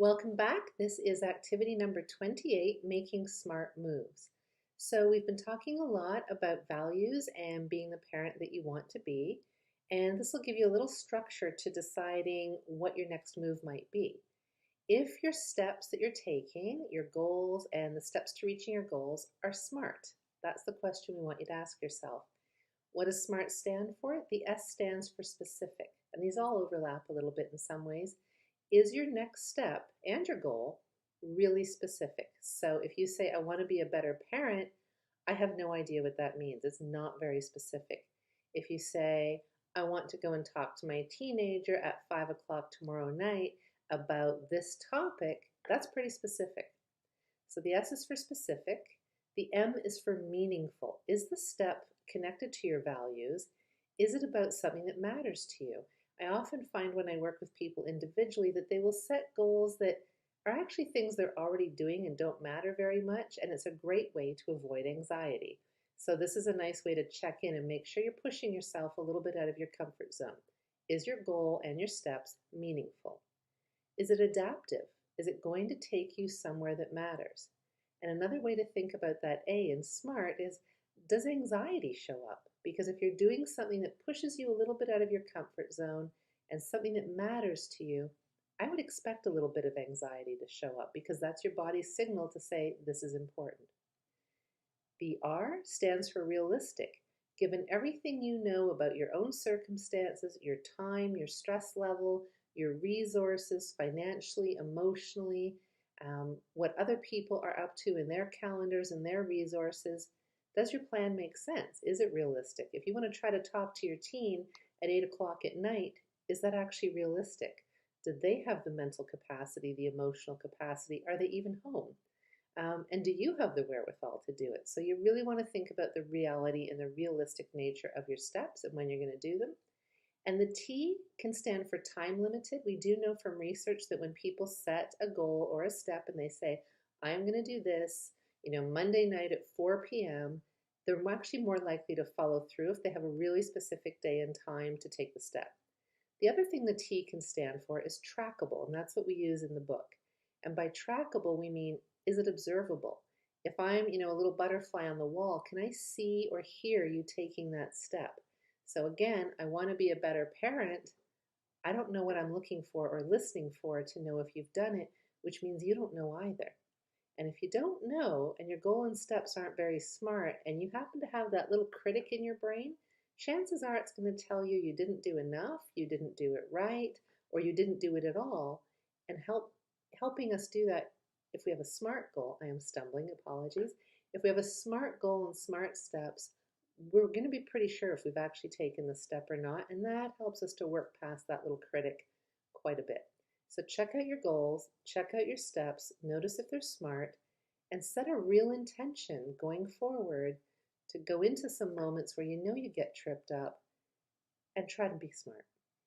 Welcome back. This is activity number 28, Making Smart Moves. So we've been talking a lot about values and being the parent that you want to be, and this will give you a little structure to deciding what your next move might be. If your steps that you're taking, your goals, and the steps to reaching your goals are smart, that's the question we want you to ask yourself. What does SMART stand for? The S stands for specific, and these all overlap a little bit in some ways. Is your next step and your goal really specific? So if you say, I want to be a better parent, I have no idea what that means. It's not very specific. If you say, I want to go and talk to my teenager at 5 o'clock tomorrow night about this topic, that's pretty specific. So the S is for specific. The M is for meaningful. Is the step connected to your values? Is it about something that matters to you? I often find when I work with people individually that they will set goals that are actually things they're already doing and don't matter very much, and it's a great way to avoid anxiety. So this is a nice way to check in and make sure you're pushing yourself a little bit out of your comfort zone. Is your goal and your steps meaningful? Is it adaptive? Is it going to take you somewhere that matters? And another way to think about that A in SMART is, does anxiety show up? Because if you're doing something that pushes you a little bit out of your comfort zone and something that matters to you, I would expect a little bit of anxiety to show up because that's your body's signal to say this is important. The R stands for realistic. Given everything you know about your own circumstances, your time, your stress level, your resources, financially, emotionally, what other people are up to in their calendars and their resources, does your plan make sense? Is it realistic? If you want to try to talk to your teen at 8 o'clock at night, is that actually realistic? Do they have the mental capacity, the emotional capacity? Are they even home? And do you have the wherewithal to do it? So you really want to think about the reality and the realistic nature of your steps and when you're going to do them. And the T can stand for time limited. We do know from research that when people set a goal or a step and they say, I am going to do this, Monday night at 4 p.m., they're actually more likely to follow through if they have a really specific day and time to take the step. The other thing the T can stand for is trackable, and that's what we use in the book. And by trackable, we mean, is it observable? If I'm, a little butterfly on the wall, can I see or hear you taking that step? So again, I want to be a better parent. I don't know what I'm looking for or listening for to know if you've done it, which means you don't know either. And if you don't know and your goal and steps aren't very smart and you happen to have that little critic in your brain, chances are it's going to tell you you didn't do enough, you didn't do it right, or you didn't do it at all. And helping us do that, if we have a SMART goal, I am stumbling, apologies. If we have a SMART goal and SMART steps, we're going to be pretty sure if we've actually taken the step or not, and that helps us to work past that little critic quite a bit. So check out your goals, check out your steps, notice if they're smart, and set a real intention going forward to go into some moments where you know you get tripped up and try to be smart.